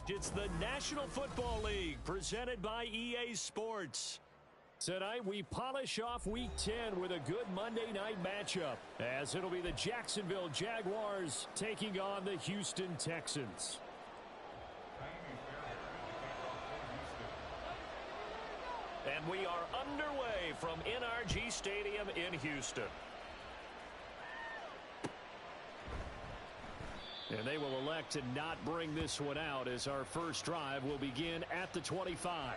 It's the National Football League presented by EA Sports. Tonight we polish off Week 10 with a good Monday night matchup, as it'll be the Jacksonville Jaguars taking on the Houston Texans. And we are underway from NRG Stadium in Houston. And they will elect to not bring this one out, as our first drive will begin at the 25.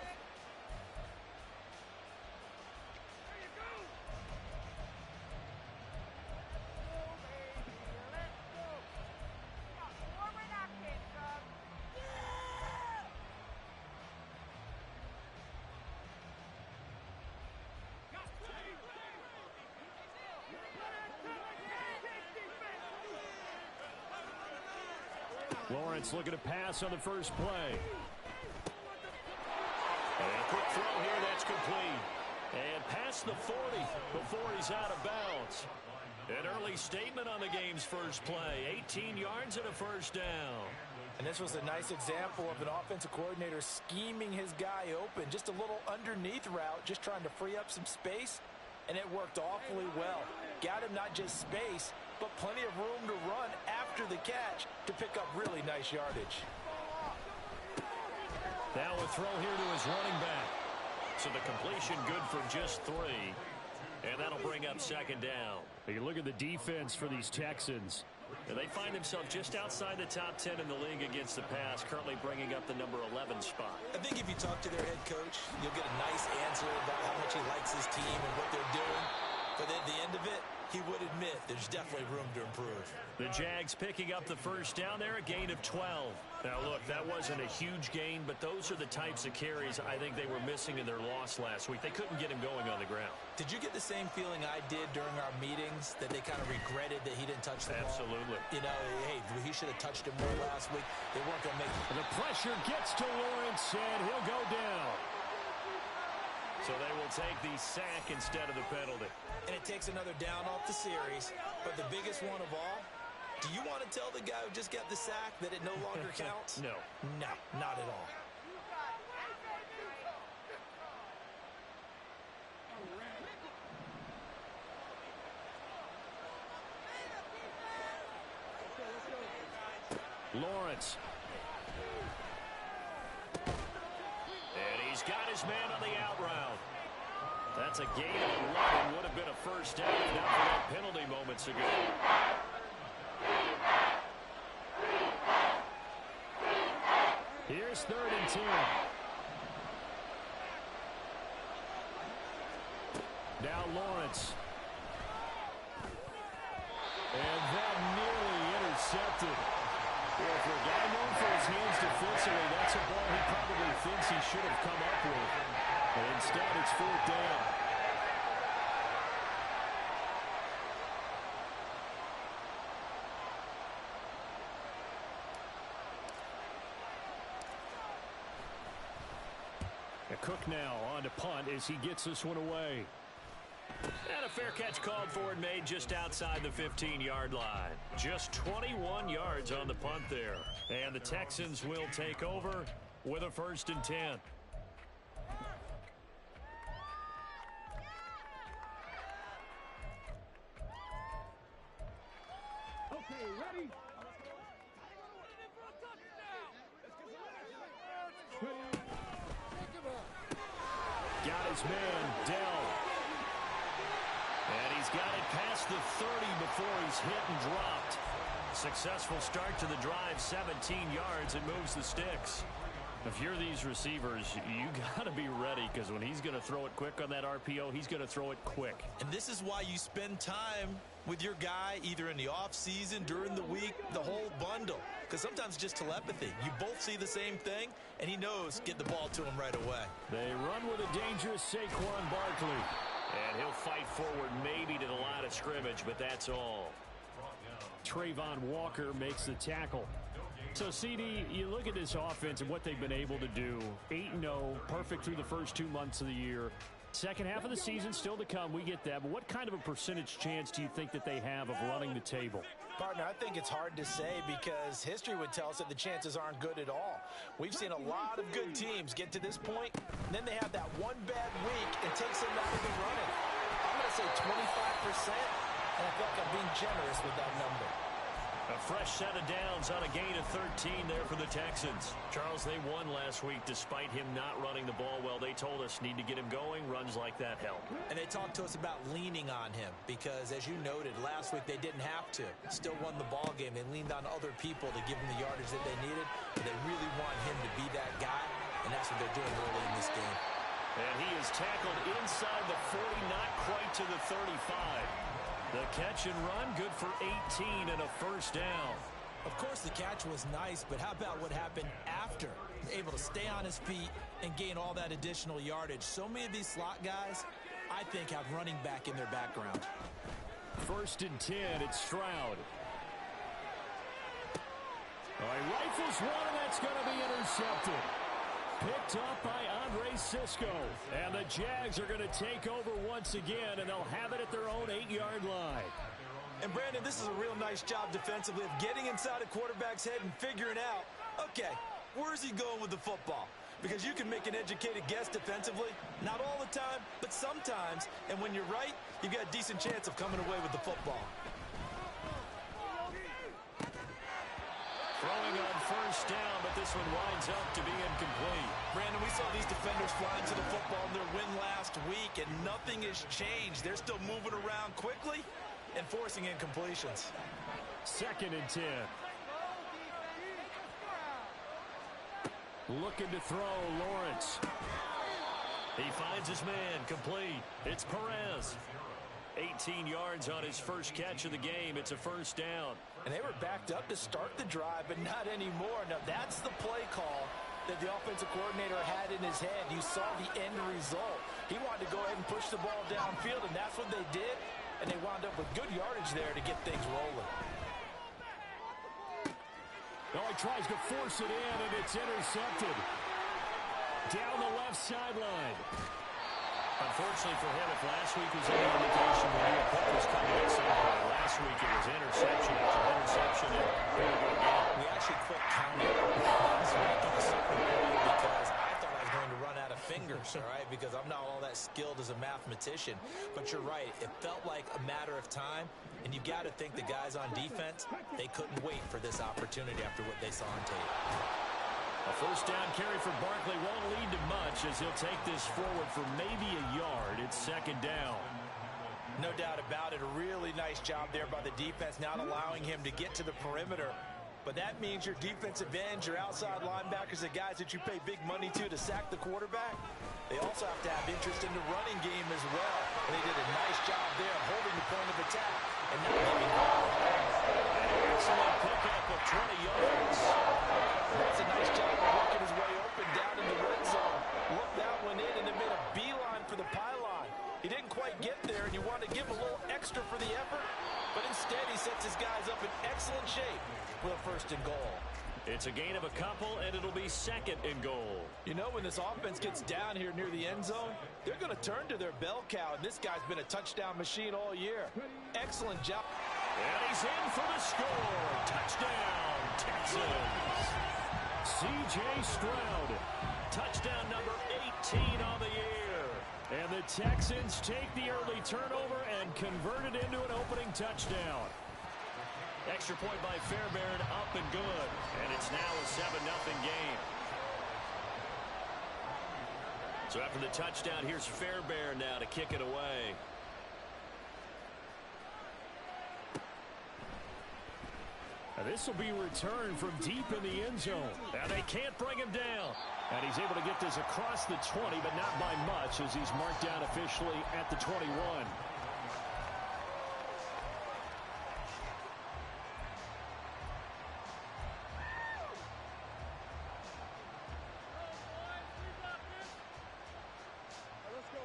Lawrence looking to pass on the first play. And a quick throw here, that's complete. And past the 40 before he's out of bounds. An early statement on the game's first play. 18 yards and a first down. And this was a nice example of an offensive coordinator scheming his guy open. Just a little underneath route, just trying to free up some space. And it worked awfully well. Got him not just space, but plenty of room to run after the catch to pick up really nice yardage. Now a throw here to his running back. So the completion good for just 3. And that'll bring up second down. You look at the defense for these Texans. And they find themselves just outside the top 10 in the league against the pass, currently bringing up the number 11 spot. I think if you talk to their head coach, you'll get a nice answer about how much he likes his team and what they're doing. But at the end of it, he would admit there's definitely room to improve. The Jags picking up the first down there, a gain of 12. Now, look, that wasn't a huge gain, but those are the types of carries I think they were missing in their loss last week. They couldn't get him going on the ground. Did you get the same feeling I did during our meetings, that they kind of regretted that he didn't touch the ball? Absolutely. You know, hey, he should have touched him more last week. They weren't going to make it. The pressure gets to Lawrence, and he'll go down. So they will take the sack instead of the penalty. And it takes another down off the series. But the biggest one of all, do you want to tell the guy who just got the sack that it no longer counts? No. No, not at all. Lawrence. And he's got his man on the out route. That's a gain of 11. Would have been a first down if not for that penalty moments ago. Here's 3rd and 10. Now Lawrence. And that nearly intercepted. Well, for a guy known for his hands defensively, that's a ball he probably thinks he should have come up with. But instead, it's 4th down. Cook now on to punt as he gets this one away. And a fair catch called for and made just outside the 15-yard line. Just 21 yards on the punt there. And the Texans will take over with a 1st and 10. Okay, ready? Got his man, Dell. And he's got it past the 30 before he's hit and dropped. Successful start to the drive, 17 yards, and moves the sticks. If you're these receivers, you got to be ready, because when he's going to throw it quick on that RPO, he's going to throw it quick. And this is why you spend time with your guy either in the offseason, during the week, the whole bundle. Because sometimes just telepathy. You both see the same thing, and he knows get the ball to him right away. They run with a dangerous Saquon Barkley. And he'll fight forward maybe to the line of scrimmage, but that's all. Trayvon Walker makes the tackle. So, CD, you look at this offense and what they've been able to do. 8-0, perfect through the first 2 months of the year. Second half of the season still to come. We get that. But what kind of a percentage chance do you think that they have of running the table? Partner, I think it's hard to say because history would tell us that the chances aren't good at all. We've seen a lot of good teams get to this point, and then they have that one bad week and takes them out of the running. I'm going to say 25%, and I feel like I'm being generous with that number. A fresh set of downs on a gain of 13 there for the Texans. Charles, they won last week despite him not running the ball well. They told us need to get him going. Runs like that help. And they talked to us about leaning on him because, as you noted, last week they didn't have to. Still won the ball game. They leaned on other people to give them the yardage that they needed. But they really want him to be that guy, and that's what they're doing early in this game. And he is tackled inside the 40, not quite to the 35. The catch and run, good for 18 and a first down. Of course, the catch was nice, but how about what happened after? Able to stay on his feet and gain all that additional yardage. So many of these slot guys, I think, have running back in their background. First and 10, it's Stroud. All right, rifles one, and that's going to be intercepted. Picked up by Andre Sisco. And the Jags are going to take over once again, and they'll have it at their own 8-yard line. And, Brandon, this is a real nice job defensively of getting inside a quarterback's head and figuring out, okay, where's he going with the football? Because you can make an educated guess defensively, not all the time, but sometimes. And when you're right, you've got a decent chance of coming away with the football. Throwing on first down, but this one winds up to be incomplete. Brandon, we saw these defenders flying to the football in their win last week, and nothing has changed. They're still moving around quickly and forcing incompletions. Second and 10. Looking to throw, Lawrence. He finds his man, complete. It's Perez. 18 yards on his first catch of the game. It's a first down. And they were backed up to start the drive, but not anymore. Now, that's the play call that the offensive coordinator had in his head. You saw the end result. He wanted to go ahead and push the ball downfield, and that's what they did. And they wound up with good yardage there to get things rolling. Oh, he tries to force it in, and it's intercepted. Down the left sideline. Unfortunately for him, if last week was any indication when he put was coming at some point, last week it was interception after interception, and here we go again. We actually quit counting last week in the Super Bowl because I thought I was going to run out of fingers, all right, because I'm not all that skilled as a mathematician. But you're right, it felt like a matter of time, and you got to think the guys on defense, they couldn't wait for this opportunity after what they saw on tape. A first down carry for Barkley won't lead to much as he'll take this forward for maybe a yard. It's second down. No doubt about it. A really nice job there by the defense, not allowing him to get to the perimeter. But that means your defensive ends, your outside linebackers, the guys that you pay big money to sack the quarterback, they also have to have interest in the running game as well. And they did a nice job there holding the point of attack and not giving up. An excellent pickup of 20 yards. That's a nice job of working his way open down in the red zone. Looked that one in and then made a beeline for the pylon. He didn't quite get there, and you want to give him a little extra for the effort, but instead he sets his guys up in excellent shape with a first and goal. It's a gain of a couple, and it'll be second and goal. You know, when this offense gets down here near the end zone, they're going to turn to their bell cow, and this guy's been a touchdown machine all year. Excellent job. And he's in for the score. Touchdown, Texans. C.J. Stroud, touchdown number 18 on the year. And the Texans take the early turnover and convert it into an opening touchdown. Extra point by Fairbairn, up and good. And it's now a 7-0 game. So after the touchdown, here's Fairbairn now to kick it away. And this will be returned from deep in the end zone. And they can't bring him down. And he's able to get this across the 20, but not by much as he's marked down officially at the 21.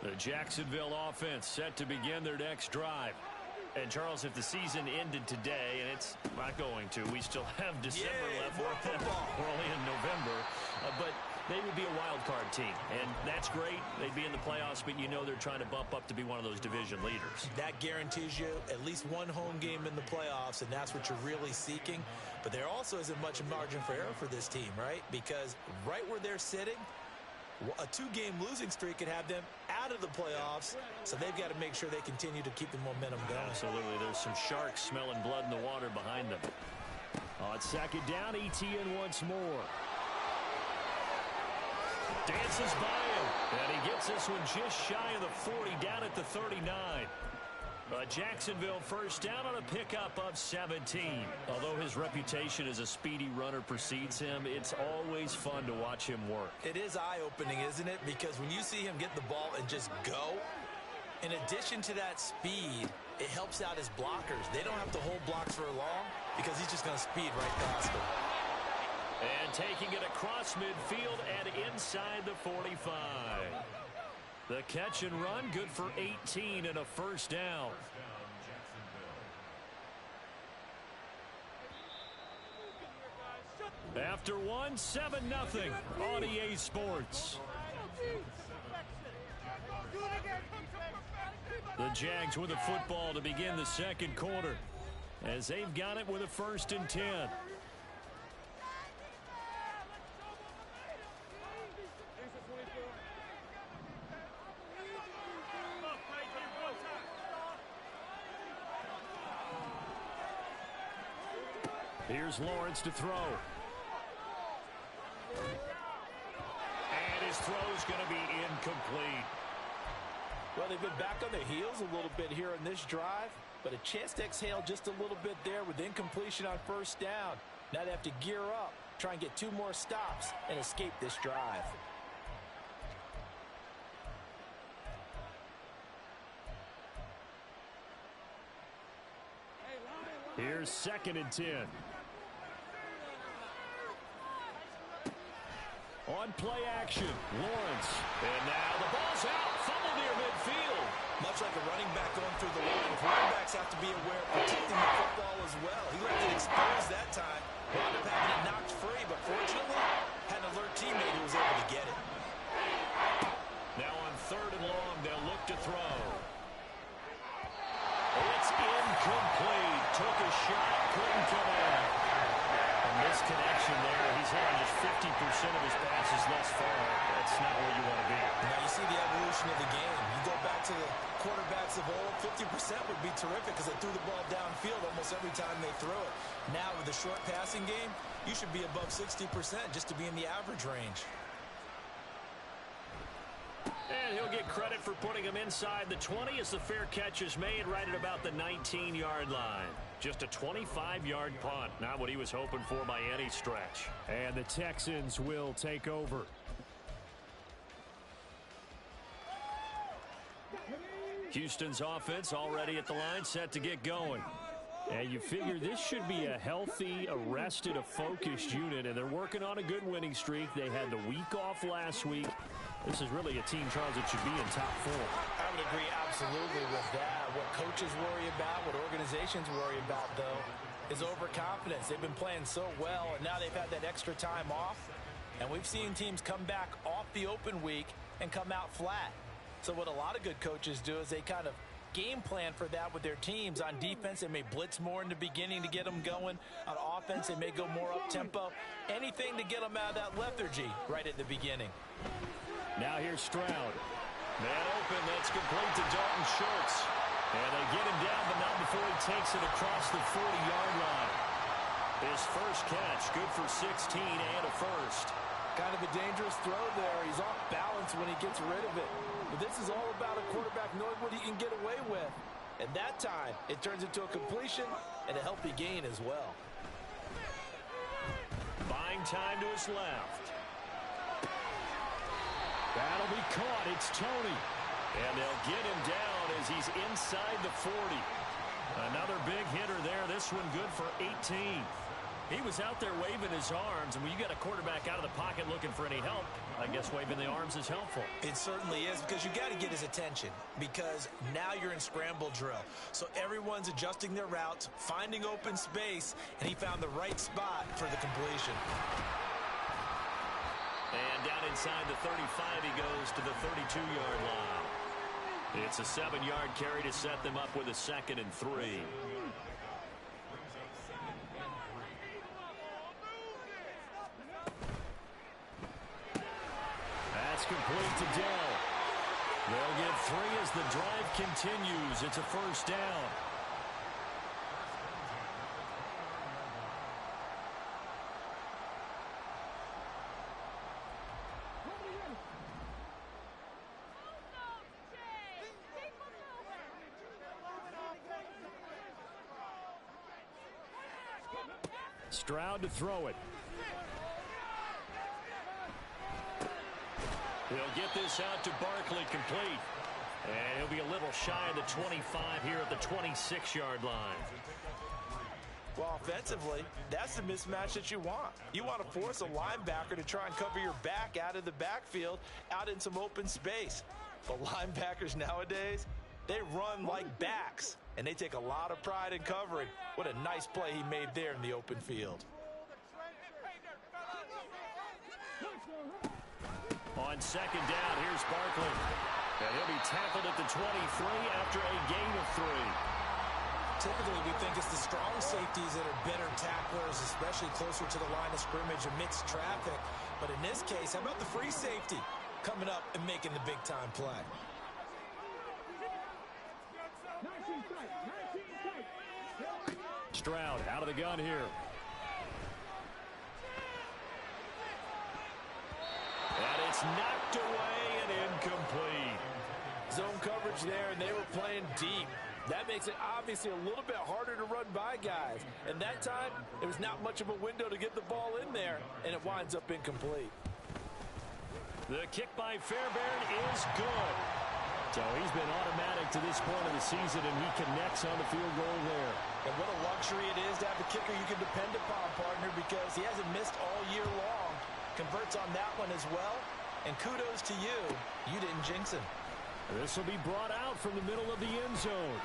The Jacksonville offense set to begin their next drive. And, Charles, if the season ended today, and it's not going to, we still have December left. We're only in November. But they would be a wild card team, and that's great. They'd be in the playoffs, but you know they're trying to bump up to be one of those division leaders. That guarantees you at least one home game in the playoffs, and that's what you're really seeking. But there also isn't much margin for error for this team, right? Because right where they're sitting, a 2-game losing streak could have them out of the playoffs, so they've got to make sure they continue to keep the momentum going. Absolutely. There's some sharks smelling blood in the water behind them. On second down, ETN once more. Dances by him, and he gets this one just shy of the 40, down at the 39. Jacksonville first down on a pickup of 17. Although his reputation as a speedy runner precedes him, it's always fun to watch him work. It is eye-opening, isn't it? Because when you see him get the ball and just go, in addition to that speed, it helps out his blockers. They don't have to hold blocks for long because he's just going to speed right past them. And taking it across midfield and inside the 45. The catch and run, good for 18 and a first down. After one, 7-0 on EA Sports. The Jags with the football to begin the second quarter, as they've got it with a 1st and 10. Here's Lawrence to throw. And his throw's going to be incomplete. Well, they've been back on their heels a little bit here in this drive, but a chance to exhale just a little bit there with incompletion on first down. Now they have to gear up, try and get 2 more stops, and escape this drive. Here's 2nd and 10. On play action, Lawrence. And now the ball's out. Fumble near midfield. Much like a running back going through the line, quarterbacks have to be aware of protecting the football as well. He left it exposed that time. Wound up having it knocked free, but fortunately, had an alert teammate who was able to get it. Now on 3rd and long, they'll look to throw. It's incomplete. Took a shot, couldn't connect. And this connection there, he's hit on just 50% of his passes thus far. That's not where you want to be. Now you see the evolution of the game. You go back to the quarterbacks of old, 50% would be terrific because they threw the ball downfield almost every time they threw it. Now with the short passing game, you should be above 60% just to be in the average range. And he'll get credit for putting him inside the 20 as the fair catch is made right at about the 19-yard line. Just a 25-yard punt, not what he was hoping for by any stretch. And the Texans will take over. Houston's offense already at the line, set to get going. And you figure this should be a healthy, arrested, a focused unit, and they're working on a good winning streak. They had the week off last week. This is really a team, Charles, that should be in top 4. I would agree absolutely with that. What coaches worry about, what organizations worry about, though, is overconfidence. They've been playing so well, and now they've had that extra time off. And we've seen teams come back off the open week and come out flat. So what a lot of good coaches do is they kind of game plan for that with their teams. On defense, they may blitz more in the beginning to get them going. On offense, they may go more up-tempo. Anything to get them out of that lethargy right at the beginning. Now here's Stroud. Man open, that's complete to Dalton Schultz. And they get him down, but not before he takes it across the 40-yard line. His first catch, good for 16 and a first. Kind of a dangerous throw there. He's off balance when he gets rid of it. But this is all about a quarterback knowing what he can get away with. And that time, it turns into a completion and a healthy gain as well. Buying time to his left. That'll be caught. It's Tony. And they'll get him down as he's inside the 40. Another big hitter there. This one good for 18. He was out there waving his arms, and when you got a quarterback out of the pocket looking for any help, I guess waving the arms is helpful. It certainly is, because you got to get his attention, because now you're in scramble drill. So everyone's adjusting their routes, finding open space, and he found the right spot for the completion. And down inside the 35, he goes to the 32-yard line. It's a 7-yard carry to set them up with a 2nd and 3. That's complete to Dell. They'll get 3 as the drive continues. It's a 1st down. Stroud to throw it. He'll get this out to Barkley, complete. And he'll be a little shy of the 25 here at the 26-yard line. Well, offensively, that's the mismatch that you want. You want to force a linebacker to try and cover your back out of the backfield, out in some open space. But linebackers nowadays, they run like backs, and they take a lot of pride in covering. What a nice play he made there in the open field. On 2nd down, here's Barkley. And he'll be tackled at the 23 after a gain of 3. Typically, we think it's the strong safeties that are better tacklers, especially closer to the line of scrimmage amidst traffic. But in this case, how about the free safety coming up and making the big-time play? Stroud out of the gun here. And it's knocked away and incomplete. Zone coverage there, and they were playing deep. That makes it obviously a little bit harder to run by guys. And that time, there was not much of a window to get the ball in there, and it winds up incomplete. The kick by Fairbairn is good. So he's been automatic to this point of the season, and he connects on the field goal there. And what a luxury it is to have a kicker you can depend upon, partner, because he hasn't missed all year long. Converts on that one as well. And kudos to you. You didn't jinx him. This will be brought out from the middle of the end zone.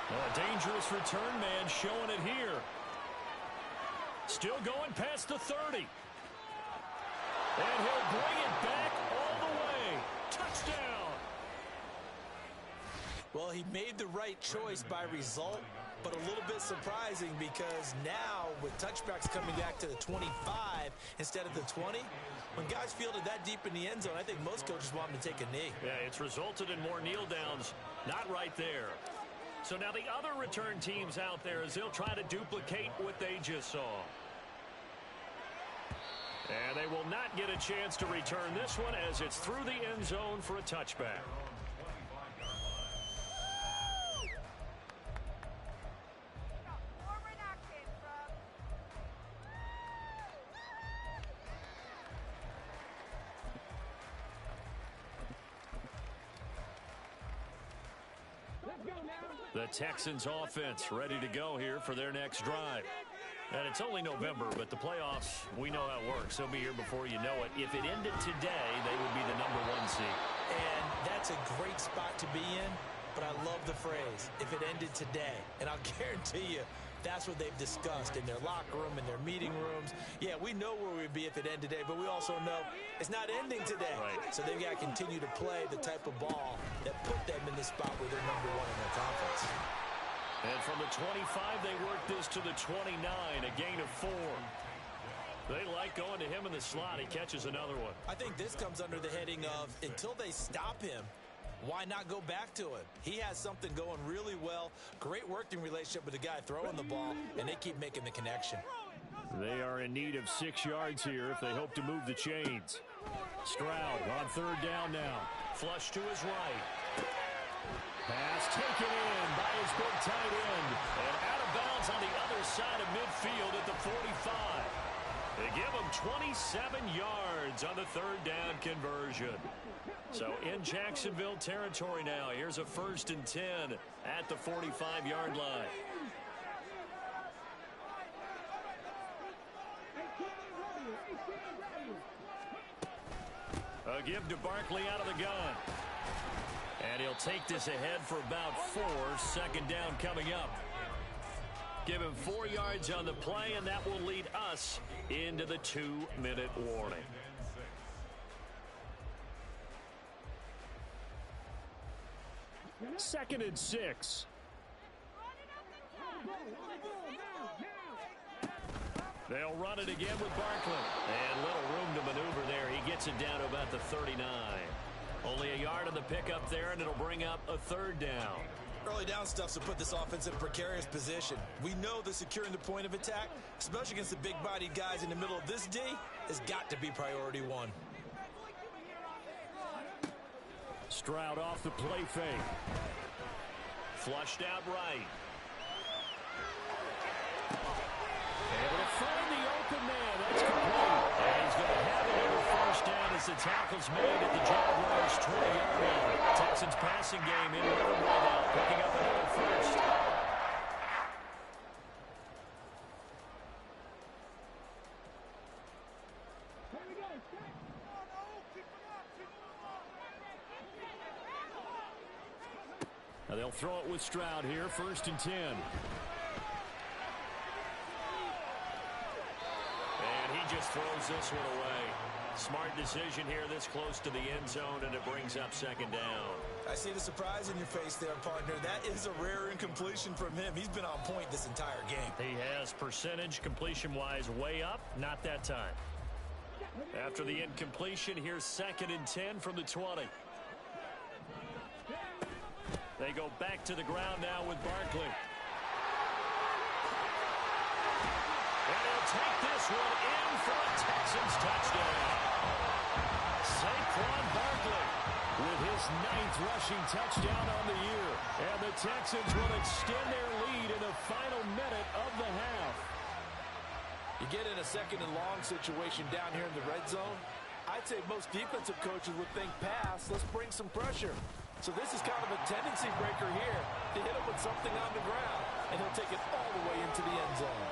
A dangerous return man showing it here. Still going past the 30. And he'll bring it back all the way. Touchdown. Well, he made the right choice by result, but a little bit surprising because now with touchbacks coming back to the 25 instead of the 20, when guys fielded that deep in the end zone, I think most coaches want them to take a knee. Yeah, it's resulted in more kneel downs. Not right there. So now the other return teams out there as they'll try to duplicate what they just saw. And they will not get a chance to return this one as it's through the end zone for a touchback. The Texans offense ready to go here for their next drive. And it's only November, but the playoffs, we know how it works. They'll be here before you know it. If it ended today, they would be the #1 seed. And that's a great spot to be in, but I love the phrase, if it ended today. And I'll guarantee you, that's what they've discussed in their locker room, in their meeting rooms. Yeah, we know where we'd be if it ended today, but we also know it's not ending today. Right. So they've got to continue to play the type of ball that put them in the spot where they're #1 in their conference. And from the 25, they work this to the 29, a gain of 4. They like going to him in the slot. He catches another one. I think this comes under the heading of until they stop him, why not go back to him? He has something going really well. Great working relationship with the guy throwing the ball, and they keep making the connection. They are in need of 6 yards here if they hope to move the chains. Stroud on 3rd down now. Flush to his right. Pass taken in by his big tight end. And out of bounds on the other side of midfield at the 45. They give him 27 yards on the 3rd down conversion. So in Jacksonville territory now. Here's a 1st and 10 at the 45-yard line. A give to Barkley out of the gun. And he'll take this ahead for about 4. 2nd down coming up. Give him 4 yards on the play, and that will lead us into the 2-minute warning. 2nd and 6. They'll run it again with Barkley. And little room to maneuver there. He gets it down to about the 39. Only a yard on the pickup there, and it'll bring up a 3rd down. Early down stuffs will put this offense in a precarious position. We know that securing the point of attack, especially against the big-bodied guys in the middle of this D, has got to be priority one. Stroud off the play fake. Flushed out right. Able to find the open man. That's complete. And he's going to have another 1st down as the tackle's made at the Jaguars' 20-yard line. Texans passing game in rhythm right now, picking up another 1st. Now they'll throw it with Stroud here, 1st and 10. And he just throws this one away. Smart decision here this close to the end zone, and it brings up 2nd down. I see the surprise in your face there, partner. That is a rare incompletion from him. He's been on point this entire game. He has percentage completion-wise way up, not that time. After the incompletion, here's 2nd and 10 from the 20. They go back to the ground now with Barkley. And he'll take this one in for a Texans touchdown. Saquon Barkley with his 9th rushing touchdown on the year. And the Texans will extend their lead in the final minute of the half. You get in a 2nd and long situation down here in the red zone. I'd say most defensive coaches would think pass. Let's bring some pressure. So this is kind of a tendency breaker here to hit him with something on the ground. And he'll take it all the way into the end zone.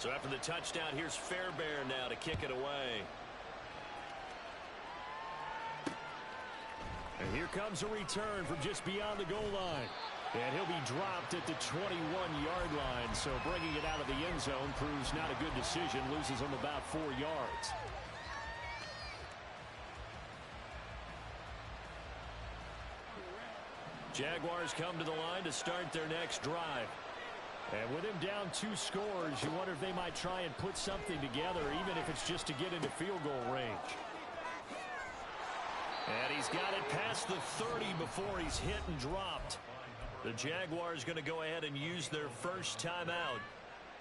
So after the touchdown, here's Fairbairn now to kick it away. And here comes a return from just beyond the goal line. And he'll be dropped at the 21-yard line. So bringing it out of the end zone proves not a good decision. Loses him about 4 yards. Jaguars come to the line to start their next drive. And with him down 2 scores, you wonder if they might try and put something together, even if it's just to get into field goal range. And he's got it past the 30 before he's hit and dropped. The Jaguars going to go ahead and use their first timeout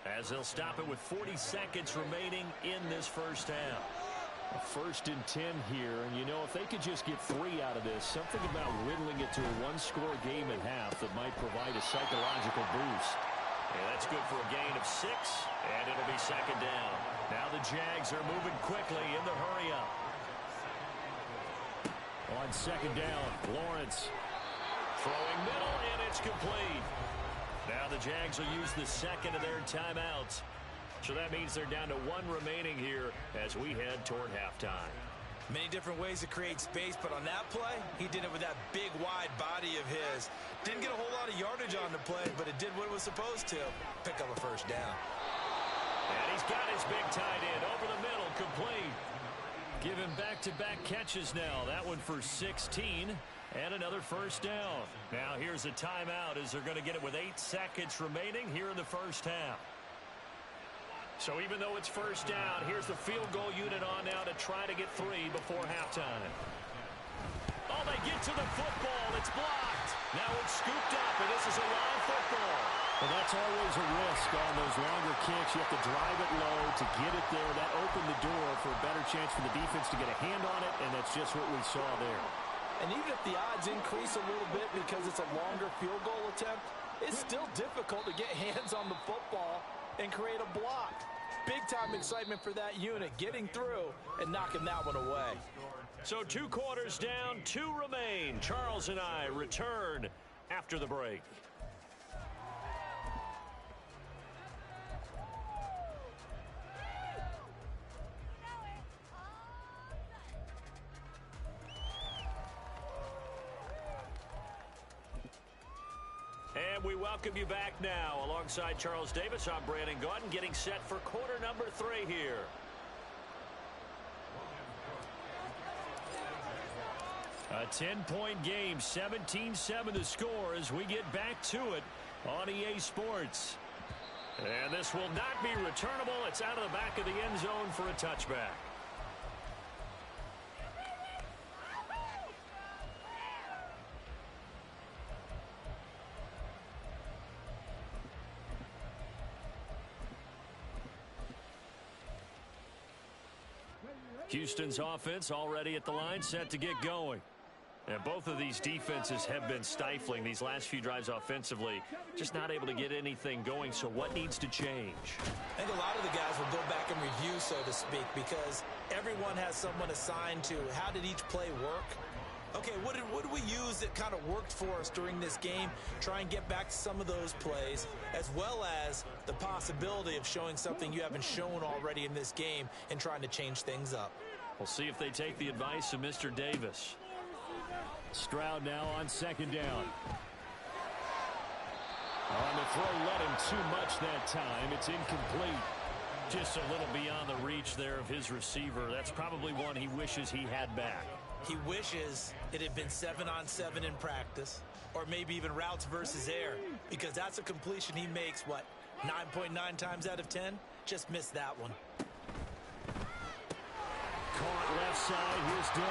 as they'll stop it with 40 seconds remaining in this first half. A 1st and 10 here, and you know, if they could just get 3 out of this, something about whittling it to a 1-score game at half that might provide a psychological boost. And that's good for a gain of 6, and it'll be 2nd down. Now the Jags are moving quickly in the hurry-up. On 2nd down, Lawrence throwing middle, and it's complete. Now the Jags will use the 2nd of their timeouts. So that means they're down to 1 remaining here as we head toward halftime. Many different ways to create space, but on that play, he did it with that big, wide body of his. Didn't get a whole lot of yardage on the play, but it did what it was supposed to. Pick up a 1st down. And he's got his big tight end over the middle, complete. Give him back-to-back catches now. That one for 16, and another 1st down. Now here's a timeout as they're going to get it with 8 seconds remaining here in the first half. So even though it's 1st down, here's the field goal unit on now to try to get 3 before halftime. Oh, they get to the football. It's blocked. Now it's scooped up, and this is a live football. Well, that's always a risk on those longer kicks. You have to drive it low to get it there. That opened the door for a better chance for the defense to get a hand on it, and that's just what we saw there. And even if the odds increase a little bit because it's a longer field goal attempt, it's still difficult to get hands on the football and create a block. Big-time excitement for that unit, getting through and knocking that one away. So 2 quarters down, 2 remain. Charles and I return after the break. And we welcome you back now. Alongside Charles Davis, I'm Brandon Gaudin, getting set for quarter number 3 here. A 10-point game, 17-7 to score as we get back to it on EA Sports. And this will not be returnable. It's out of the back of the end zone for a touchback. Houston's offense already at the line, set to get going. And both of these defenses have been stifling these last few drives offensively. Just not able to get anything going, so what needs to change? I think a lot of the guys will go back and review, so to speak, because everyone has someone assigned to how did each play work. Okay, what did we use that kind of worked for us during this game? Try and get back to some of those plays, as well as the possibility of showing something you haven't shown already in this game and trying to change things up. We'll see if they take the advice of Mr. Davis. Stroud now on second down. On the throw, let him too much that time. It's incomplete. Just a little beyond the reach there of his receiver. That's probably one he wishes he had back. He wishes it had been 7-on-7 in practice, or maybe even routes versus air, because that's a completion he makes, what, 9.9 times out of 10? Just missed that one. Caught left side, here's Dell.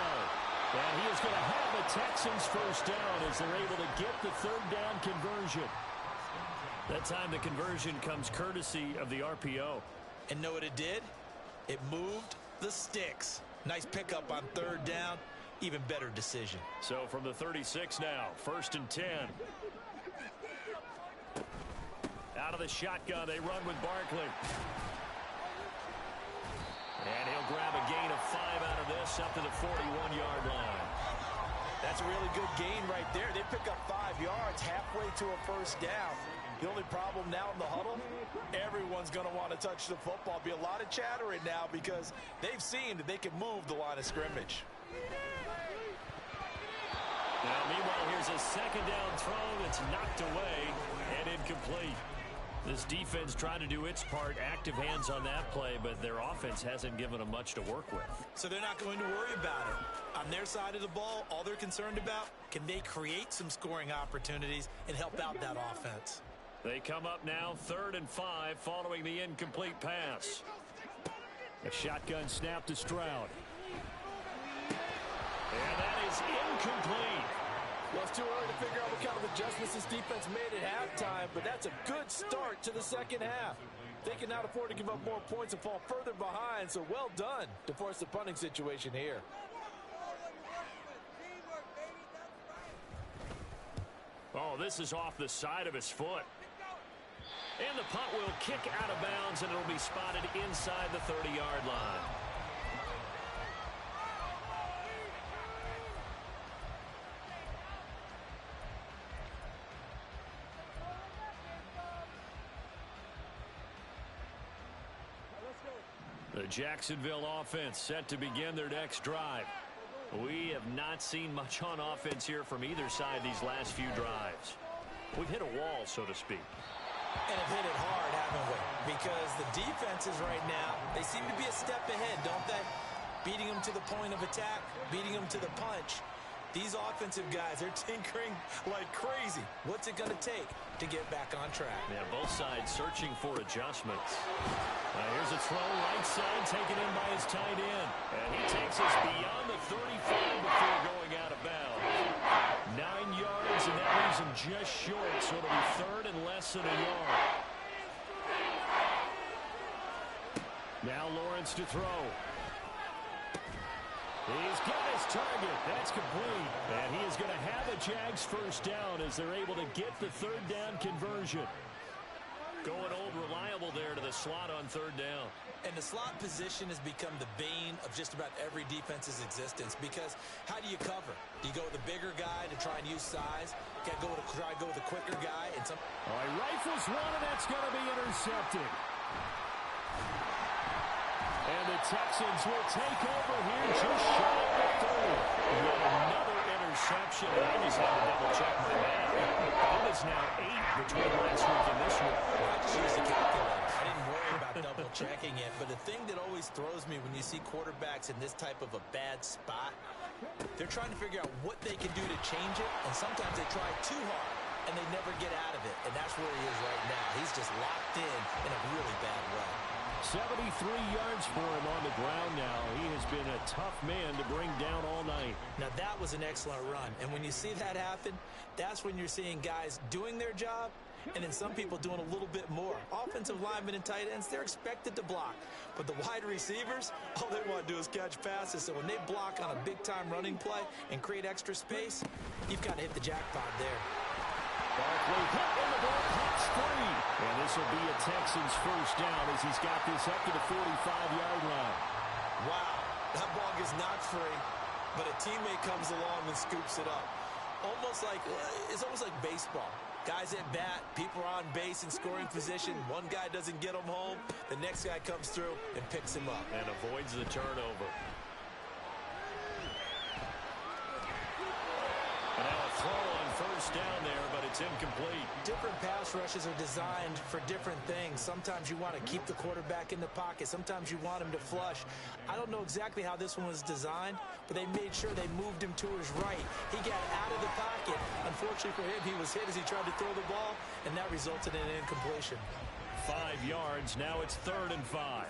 And he is going to have the Texans first down as they're able to get the third down conversion. That time the conversion comes courtesy of the RPO. And know what it did? It moved the sticks. Nice pickup on third down. Even better decision. So from the 36 now, 1st and 10. Out of the shotgun, they run with Barkley. And he'll grab a gain of 5 out of this up to the 41-yard line. That's a really good gain right there. They pick up 5 yards halfway to a first down. The only problem now in the huddle, everyone's going to want to touch the football. Be a lot of chattering now because they've seen that they can move the line of scrimmage. Now, meanwhile, here's a second down throw that's knocked away and incomplete. This defense trying to do its part, active hands on that play, but their offense hasn't given them much to work with. So they're not going to worry about it. On their side of the ball, all they're concerned about, can they create some scoring opportunities and help out that offense? They come up now 3rd and 5 following the incomplete pass. A shotgun snap to Stroud. And that is incomplete. Well, it's too early to figure out what kind of adjustments this defense made at halftime, but that's a good start to the second half. They can not afford to give up more points and fall further behind, so well done to force the punting situation here. Oh, this is off the side of his foot. And the punt will kick out of bounds, and it'll be spotted inside the 30-yard line. The Jacksonville offense set to begin their next drive. We have not seen much on offense here from either side these last few drives. We've hit a wall, so to speak. And have hit it hard, haven't we? Because the defenses right now, they seem to be a step ahead, don't they? Beating them to the point of attack, beating them to the punch. These offensive guys, they're tinkering like crazy. What's it going to take to get back on track? Yeah, both sides searching for adjustments. Here's a throw right side, taken in by his tight end. And he takes us beyond the 35 before going out of bounds. 9 yards, and that leaves him just short, so it'll be 3rd and less than a yard. Now Lawrence to throw. He's got his target. That's complete. And he is going to have a Jags first down as they're able to get the third down conversion. Going old reliable there to the slot on 3rd down. And the slot position has become the bane of just about every defense's existence because how do you cover? Do you go with the bigger guy to try and use size? Try to go with a quicker guy? And some. All right, rifles one, and that's going to be intercepted. And the Texans will take over here just shy of the 3rd. Yet another interception, and I just had to double-check my math. It is now 8 between last week and this week. I just used the calculator. I didn't worry about double-checking it, but the thing that always throws me when you see quarterbacks in this type of a bad spot, they're trying to figure out what they can do to change it, and sometimes they try too hard, and they never get out of it, and that's where he is right now. He's just locked in a really bad way. 73 yards for him on the ground now. He has been a tough man to bring down all night. Now, that was an excellent run, and when you see that happen, that's when you're seeing guys doing their job, and then some people doing a little bit more. Offensive linemen and tight ends, they're expected to block. But the wide receivers, all they want to do is catch passes. So when they block on a big-time running play and create extra space, you've got to hit the jackpot there. Barkley hit in the ball, hops free. And this will be a Texans first down as he's got this up to the 45-yard line. Wow, that ball gets knocked free, but a teammate comes along and scoops it up. It's almost like baseball. Guys at bat, people are on base in scoring position. One guy doesn't get him home. The next guy comes through and picks him up. And avoids the turnover. And now a throw on first down there, but it's incomplete. Different pass rushes are designed for different things. Sometimes you want to keep the quarterback in the pocket. Sometimes you want him to flush. I don't know exactly how this one was designed, but they made sure they moved him to his right. He got out of the pocket. Unfortunately for him, he was hit as he tried to throw the ball, and that resulted in an incompletion. 5 yards. Now it's 3rd and 5.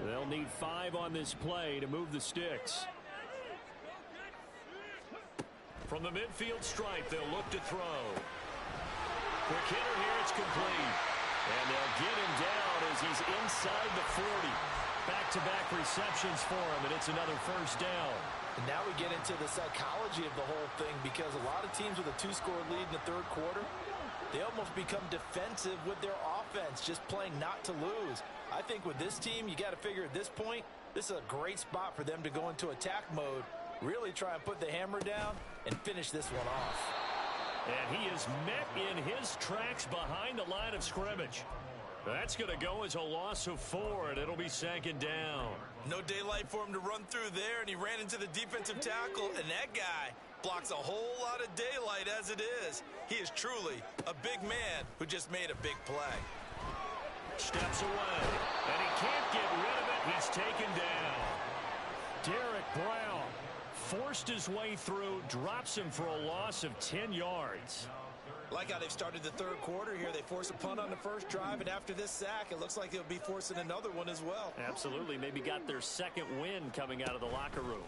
They'll need 5 on this play to move the sticks. From the midfield stripe, they'll look to throw. Quick hitter here, it's complete. And they'll get him down as he's inside the 40. Back-to-back receptions for him, and it's another first down. And now we get into the psychology of the whole thing, because a lot of teams with a 2-score lead in the third quarter, they almost become defensive with their offense, just playing not to lose. I think with this team, you got to figure at this point, this is a great spot for them to go into attack mode, really try and put the hammer down and finish this one off. And he is met in his tracks behind the line of scrimmage. That's going to go as a loss of 4, and it'll be 2nd down. No daylight for him to run through there, and he ran into the defensive tackle, and that guy blocks a whole lot of daylight as it is. He is truly a big man who just made a big play. Steps away, and he can't get rid of it. He's taken down. Derek Brown forced his way through, drops him for a loss of 10 yards. Like how they've started the third quarter here. They force a punt on the first drive, and after this sack, it looks like they'll be forcing another one as well. Absolutely. Maybe got their second win coming out of the locker room.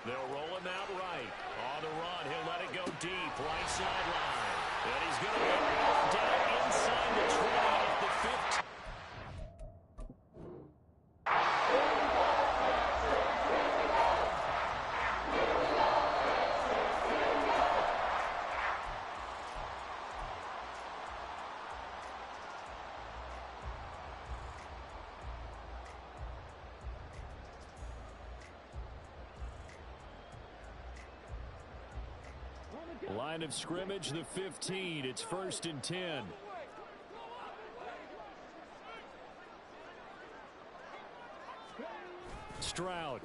They'll roll him out right. On the run, he'll let it go deep. Right sideline. And he's going to go down inside the 20 at the 15. Line of scrimmage, the 15. It's 1st and 10. Stroud.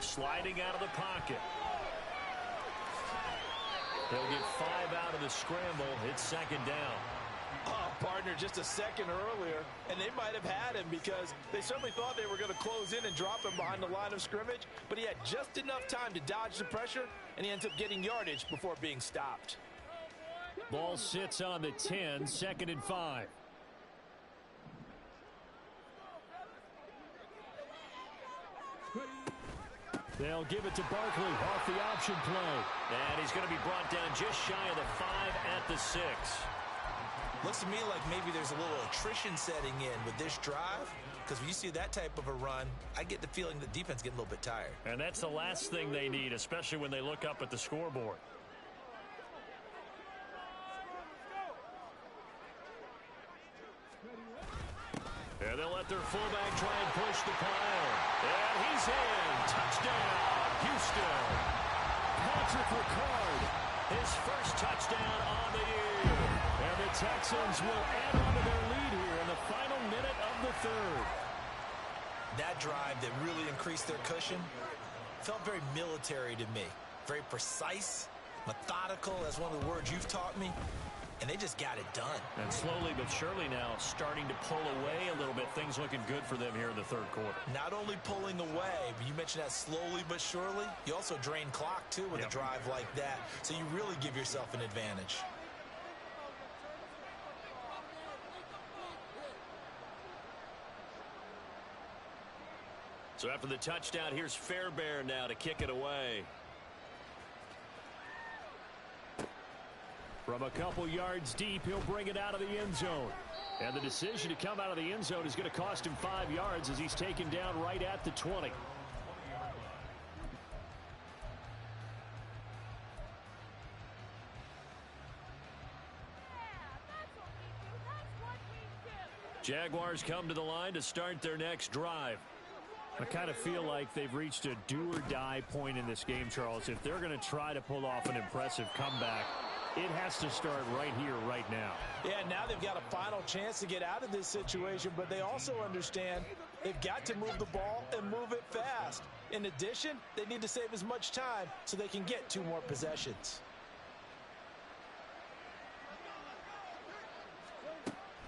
Sliding out of the pocket. They'll get 5 out of the scramble. It's 2nd down. Oh, partner, just a second earlier, and they might have had him because they certainly thought they were going to close in and drop him behind the line of scrimmage, but he had just enough time to dodge the pressure, and he ends up getting yardage before being stopped. Ball sits on the 10, 2nd and 5. They'll give it to Barkley off the option play. And he's going to be brought down just shy of the 5 at the 6. Looks to me like maybe there's a little attrition setting in with this drive, because when you see that type of a run, I get the feeling the defense getting a little bit tired. And that's the last thing they need, especially when they look up at the scoreboard. And they'll let their fullback try and push the pile. And he's in. Touchdown, Houston. Patrick Ricard, his first touchdown on the year. And the Texans will add on to their lead here in the final minute of the third. That drive that really increased their cushion felt very military to me. Very precise, methodical, that's one of the words you've taught me. And they just got it done. And slowly but surely now starting to pull away a little bit. Things looking good for them here in the third quarter. Not only pulling away, but you mentioned that slowly but surely. You also drain clock, too, with a drive like that. So you really give yourself an advantage. So after the touchdown, here's Fairbairn now to kick it away. From a couple yards deep, he'll bring it out of the end zone. And the decision to come out of the end zone is going to cost him 5 yards as he's taken down right at the 20. Jaguars come to the line to start their next drive. I kind of feel like they've reached a do-or-die point in this game, Charles. If they're going to try to pull off an impressive comeback, it has to start right here, right now. Yeah, now they've got a final chance to get out of this situation, but they also understand they've got to move the ball and move it fast. In addition, they need to save as much time so they can get 2 more possessions.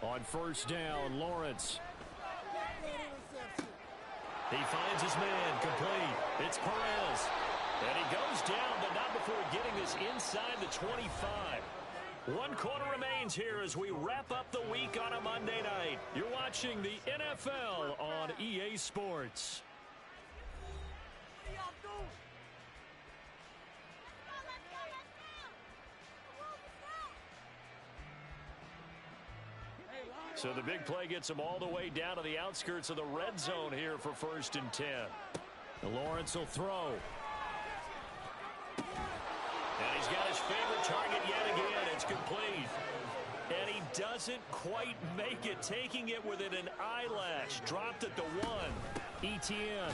On first down, Lawrence. He finds his man, complete. It's Perez. And he goes down, but not before getting this inside the 25. 1 quarter remains here as we wrap up the week on a Monday night. You're watching the NFL on EA Sports. So the big play gets him all the way down to the outskirts of the red zone here for 1st and 10. Lawrence will throw. And he's got his favorite target yet again. It's complete. And he doesn't quite make it, taking it within an eyelash. Dropped at the 1. ETN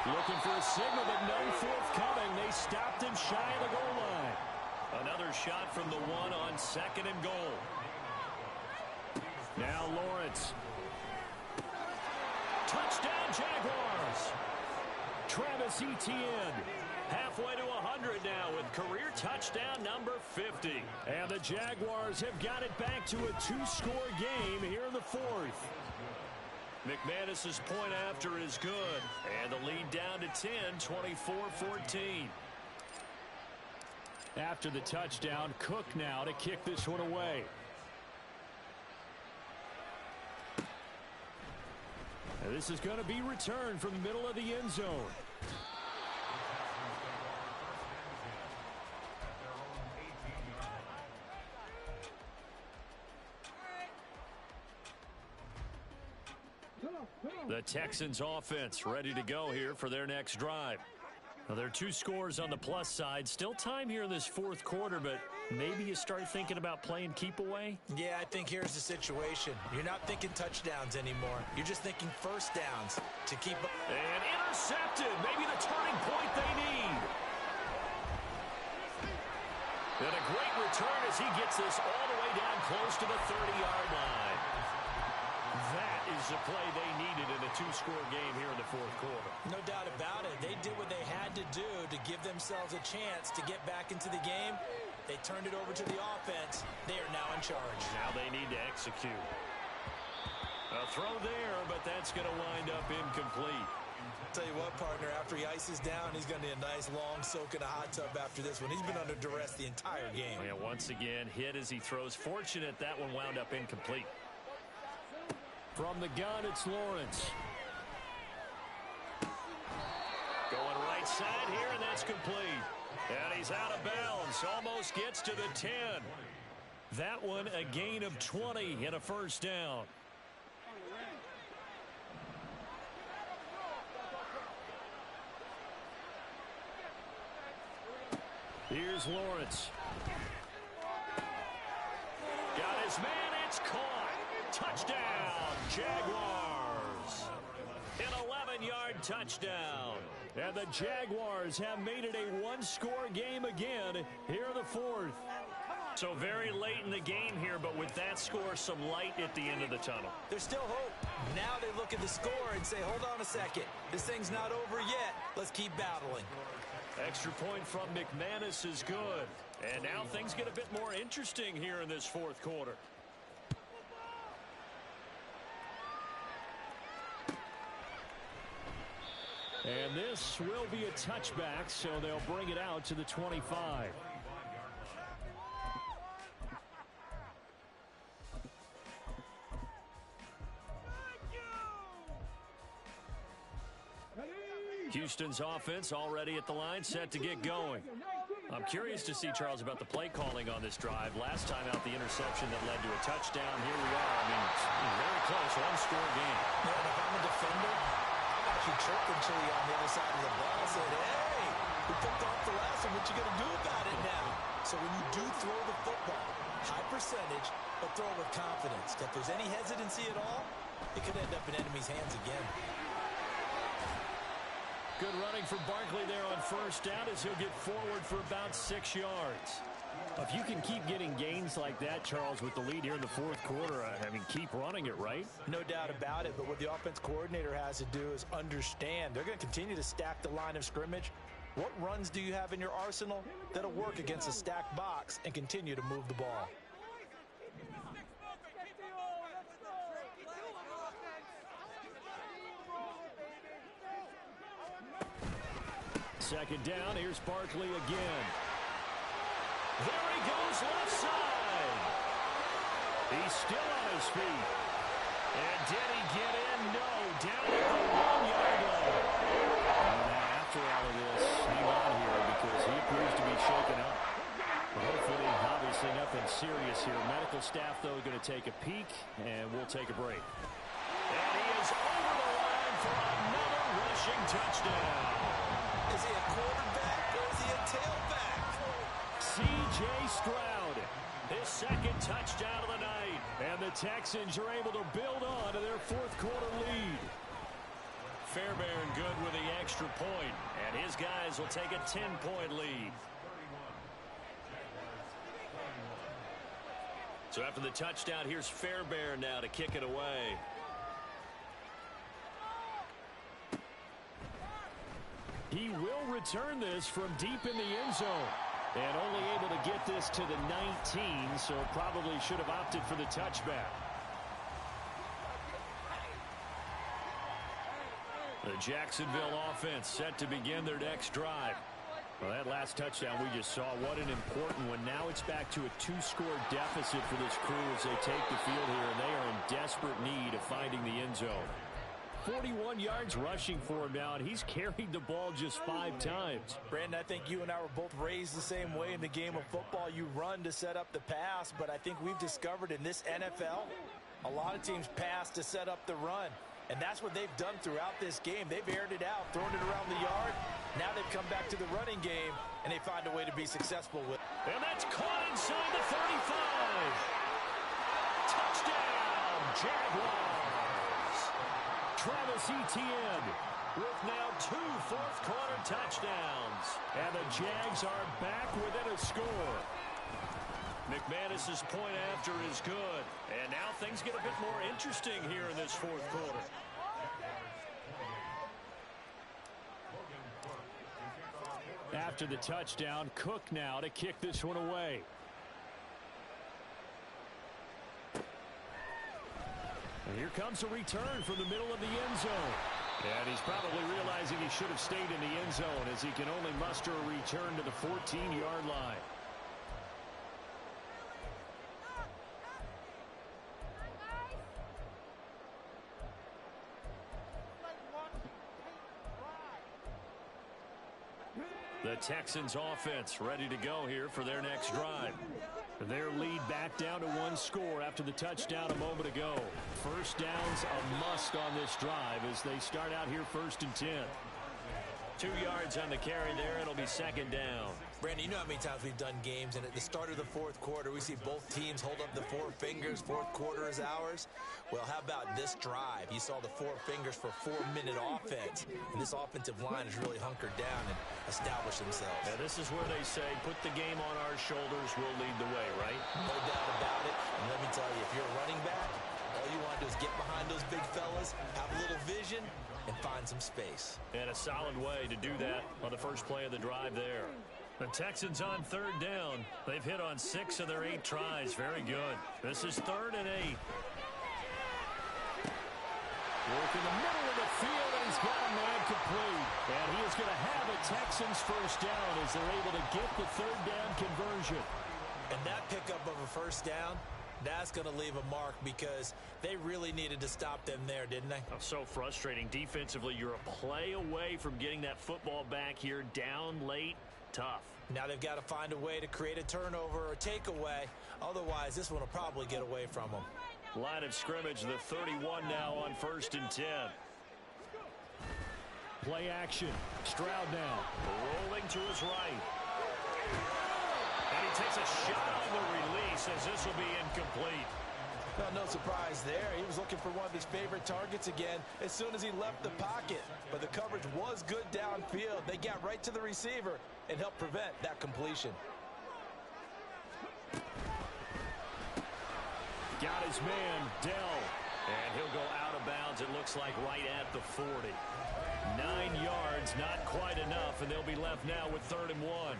looking for a signal, but no forthcoming. They stopped him shy of the goal line. Another shot from the 1 on 2nd and goal. Now Lawrence. Touchdown Jaguars. Travis Etienne halfway to 100 now with career touchdown number 50. And the Jaguars have got it back to a 2-score game here in the 4th. McManus's point after is good. And the lead down to 10, 24-14. After the touchdown, Cook now to kick this one away. And this is going to be returned from the middle of the end zone. The Texans offense ready to go here for their next drive. Now, there are 2 scores on the plus side. Still time here in this 4th quarter, but maybe you start thinking about playing keep away? Yeah, I think here's the situation. You're not thinking touchdowns anymore. You're just thinking first downs to keep up. And intercepted. Maybe the turning point they need. And a great return as he gets this all the way down close to the 30-yard line. That is the play they needed in a 2-score game here in the 4th quarter. No doubt about it. They did what they had to do to give themselves a chance to get back into the game. They turned it over to the offense. They are now in charge. Now they need to execute. A throw there, but that's going to wind up incomplete. Tell you what, partner, after he ices down, he's going to need a nice long soak in a hot tub after this one. He's been under duress the entire game. Yeah, once again, hit as he throws. Fortunate that one wound up incomplete. From the gun, it's Lawrence. Going right side here, and that's complete. And he's out of bounds. Almost gets to the 10. That one a gain of 20 and a first down. Here's Lawrence. Got his man. It's caught. Touchdown, Jaguars. An 11-yard touchdown. And the Jaguars have made it a 1-score game again here in the 4th. So very late in the game here, but with that score, some light at the end of the tunnel. There's still hope. Now they look at the score and say, hold on a second. This thing's not over yet. Let's keep battling. Extra point from McManus is good. And now things get a bit more interesting here in this fourth quarter. And this will be a touchback, so they'll bring it out to the 25. Houston's offense already at the line, set to get going. I'm curious to see, Charles, about the play calling on this drive. Last time out, the interception that led to a touchdown. Here we are. I mean, very close, one-score game. Man, if I'm a defender, I'm actually chirping Chili on the other side of the ball. I said, hey, we picked off the last one. What you going to do about it now? So when you do throw the football, high percentage, but throw it with confidence. If there's any hesitancy at all, it could end up in enemy's hands again. Good running for Barkley there on first down as he'll get forward for about 6 yards. If you can keep getting gains like that, Charles, with the lead here in the fourth quarter, I mean, keep running it, right? No doubt about it, but what the offense coordinator has to do is understand. They're going to continue to stack the line of scrimmage. What runs do you have in your arsenal that'll work against a stacked box and continue to move the ball? Second down, here's Barkley again. There he goes, left side. He's still on his feet. And did he get in? No, down at the 1-yard line. Now, after all of this, hang on here because he appears to be shaken up. But hopefully, obviously nothing serious here. Medical staff, though, going to take a peek, and we'll take a break. And he is over the line for another rushing touchdown. Is he a quarterback or is he a tailback? C.J. Stroud, his second touchdown of the night. And the Texans are able to build on to their fourth quarter lead. Fairbairn good with the extra point. And his guys will take a 10-point lead. So after the touchdown, here's Fairbairn now to kick it away. He will return this from deep in the end zone. And only able to get this to the 19, so probably should have opted for the touchback. The Jacksonville offense set to begin their next drive. Well, that last touchdown we just saw, what an important one. Now it's back to a 2-score deficit for this crew as they take the field here, and they are in desperate need of finding the end zone. 41 yards rushing for him now, and he's carried the ball just 5 times. Brandon, I think you and I were both raised the same way in the game of football. You run to set up the pass, but I think we've discovered in this NFL, a lot of teams pass to set up the run. And that's what they've done throughout this game. They've aired it out, thrown it around the yard. Now they've come back to the running game, and they find a way to be successful with it. And that's caught inside the 35. Touchdown, Jaguars. Travis Etienne with now 2 fourth-quarter touchdowns. And the Jags are back within a score. McManus's point after is good. And now things get a bit more interesting here in this fourth quarter. After the touchdown, Cook now to kick this one away. And here comes a return from the middle of the end zone. And he's probably realizing he should have stayed in the end zone as he can only muster a return to the 14-yard line. The Texans offense ready to go here for their next drive. Their lead back down to 1 score after the touchdown a moment ago. First down's a must on this drive as they start out here 1st and 10. 2 yards on the carry there. It'll be second down. Brandon, you know how many times we've done games, and at the start of the fourth quarter, we see both teams hold up the 4 fingers. Fourth quarter is ours. Well, how about this drive? You saw the 4 fingers for 4-minute offense, and this offensive line has really hunkered down and established themselves. Now, this is where they say, put the game on our shoulders, we'll lead the way, right? No doubt about it. And let me tell you, if you're a running back, all you want to do is get behind those big fellas, have a little vision, and find some space. And a solid way to do that on the first play of the drive there. The Texans on third down. They've hit on 6 of their 8 tries. Very good. This is 3rd and 8. Work in the middle of the field, and he's got a man complete. And he is going to have a Texans first down as they're able to get the 3rd down conversion. And that pickup of a first down, that's going to leave a mark because they really needed to stop them there, didn't they? Oh, so frustrating. Defensively, you're a play away from getting that football back here. Down late, tough. Now they've got to find a way to create a turnover or takeaway. Otherwise, this one will probably get away from them. Line of scrimmage, the 31 now on 1st and 10. Play action. Stroud now. Rolling to his right. And he takes a shot on the release as this will be incomplete. Well, no surprise there. He was looking for one of his favorite targets again as soon as he left the pocket. But the coverage was good downfield. They got right to the receiver and helped prevent that completion. Got his man, Dell. And he'll go out of bounds, it looks like, right at the 40. 9 yards, not quite enough, and they'll be left now with 3rd and 1.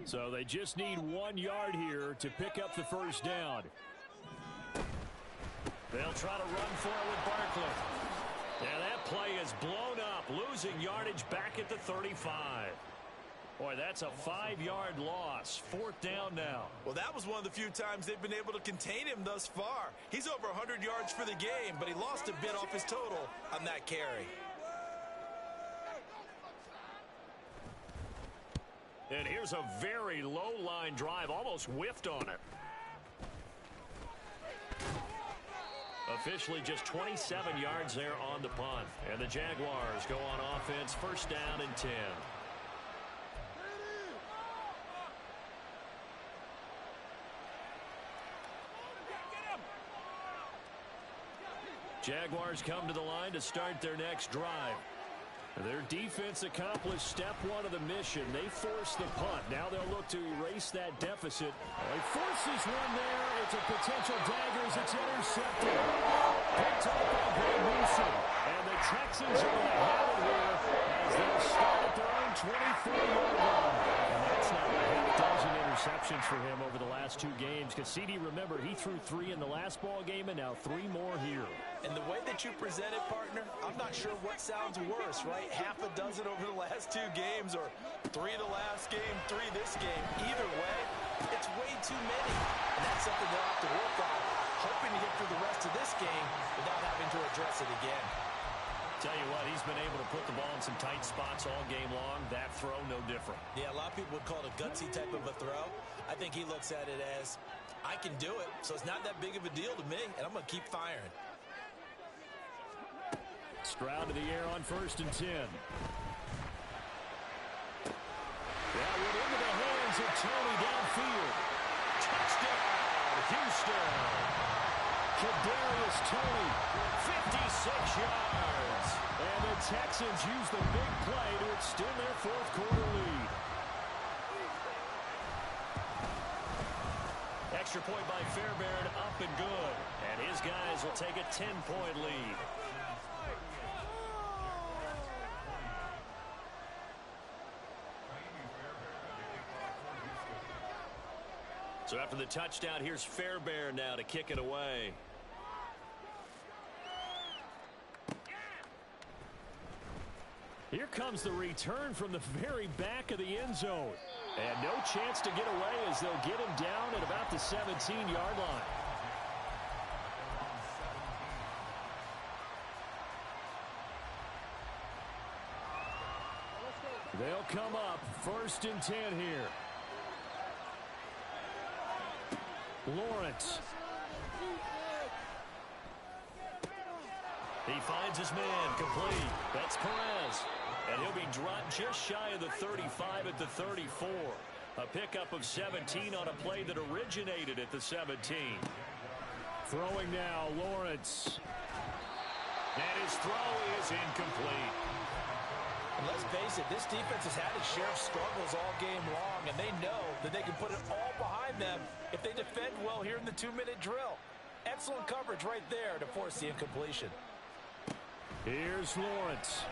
So they just need 1 yard here to pick up the first down. They'll try to run for it with Barkley. Yeah, that play is blown up, losing yardage back at the 35. Boy, that's a 5-yard loss. 4th down now. Well, that was one of the few times they've been able to contain him thus far. He's over 100 yards for the game, but he lost a bit off his total on that carry. And here's a very low-line drive, almost whiffed on it. Officially just 27 yards there on the punt. And the Jaguars go on offense, 1st down and 10. Jaguars come to the line to start their next drive. Their defense accomplished step 1 of the mission. They force the punt. Now they'll look to erase that deficit. He forces one there. It's a potential dagger as it's intercepted. Picked up by Greg Newsom. And the Texans are going to have it here as they'll start at their own 24-yard line. And that's now a half-dozen interceptions for him over the last 2 games. Because CD, remember, he threw 3 in the last ball game and now 3 more here. And the way that you present it, partner, I'm not sure what sounds worse, right? Half a dozen over the last 2 games or 3 the last game, 3 this game. Either way, it's way too many. And that's something they'll have to work on, hoping to get through the rest of this game without having to address it again. Tell you what, he's been able to put the ball in some tight spots all game long. That throw, no different. Yeah, a lot of people would call it a gutsy type of a throw. I think he looks at it as, I can do it, so it's not that big of a deal to me, and I'm going to keep firing. Stroud to the air on 1st and 10. That went into the hands of Tony downfield. Touchdown, Houston. Kadarius Toney, 56 yards. And the Texans use the big play to extend their 4th quarter lead. Extra point by Fairbairn, up and good. And his guys will take a 10-point lead. So after the touchdown, here's Fairbairn now to kick it away. Here comes the return from the very back of the end zone. And no chance to get away as they'll get him down at about the 17-yard line. They'll come up 1st and 10 here. Lawrence. He finds his man complete. That's Perez. And he'll be dropped just shy of the 35 at the 34. A pickup of 17 on a play that originated at the 17. Throwing now, Lawrence. And his throw is incomplete. And let's face it, this defense has had its share of struggles all game long, and they know that they can put it all behind them if they defend well here in the 2-minute drill. Excellent coverage right there to force the incompletion. Here's Lawrence.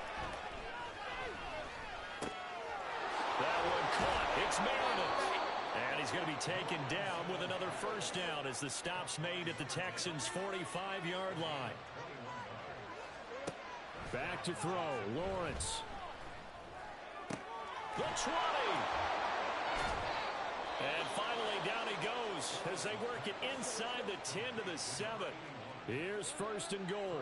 That one caught. It's Meredith. And he's going to be taken down with another 1st down as the stop's made at the Texans' 45-yard line. Back to throw. Lawrence. The 20. And finally down he goes as they work it inside the 10 to the 7. Here's 1st and goal.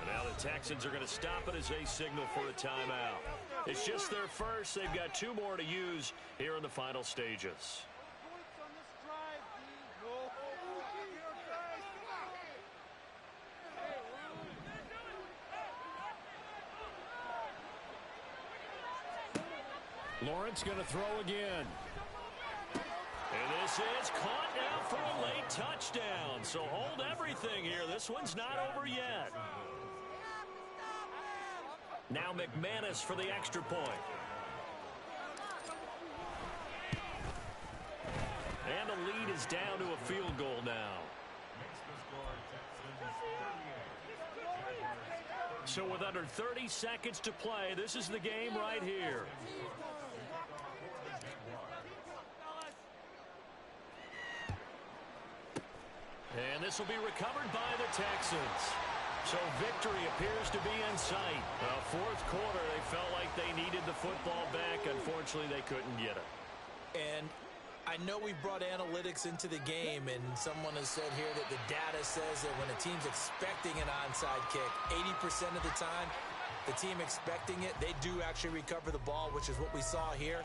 And now the Texans are going to stop it as they signal for a timeout. It's just their first. They've got 2 more to use here in the final stages. Lawrence going to throw again. And this is caught now for a late touchdown. So hold everything here. This one's not over yet. Now McManus for the extra point. And the lead is down to a field goal now. So with under 30 seconds to play, this is the game right here. And this will be recovered by the Texans. So victory appears to be in sight. 4th quarter, they felt like they needed the football back. Unfortunately, they couldn't get it. And I know we brought analytics into the game, and someone has said here that the data says that when a team's expecting an onside kick, 80% of the time, the team expecting it, they do actually recover the ball, which is what we saw here.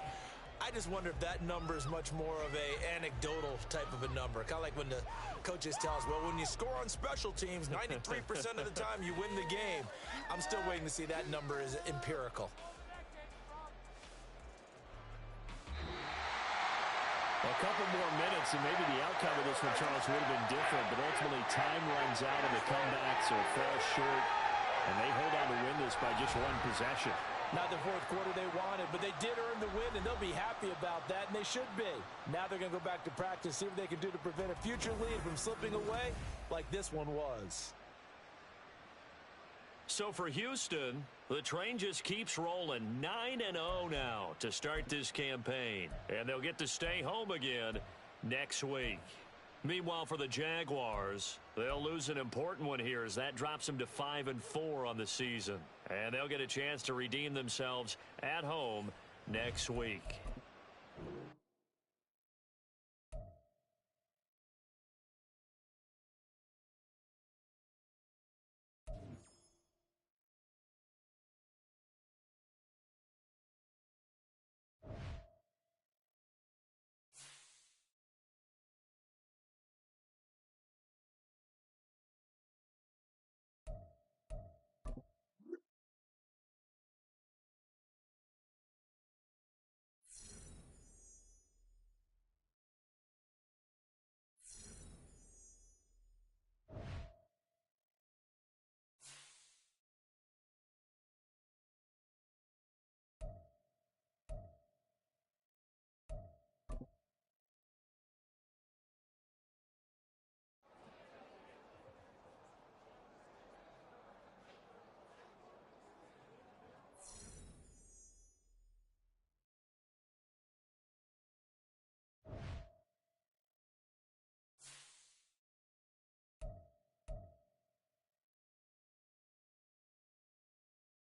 I just wonder if that number is much more of a anecdotal type of a number. Kind of like when the coaches tell us, well, when you score on special teams, 93% of the time you win the game. I'm still waiting to see that number is empirical. A couple more minutes, and maybe the outcome of this one, Charles, would have been different. But ultimately, time runs out, and the comebacks are fall short. And they hold on to win this by just 1 possession. Not the 4th quarter they wanted, but they did earn the win, and they'll be happy about that, and they should be. Now they're going to go back to practice, see what they can do to prevent a future lead from slipping away like this one was. So for Houston, the train just keeps rolling. 9-0 now to start this campaign. And they'll get to stay home again next week. Meanwhile, for the Jaguars, they'll lose an important one here as that drops them to 5-4 on the season. And they'll get a chance to redeem themselves at home next week.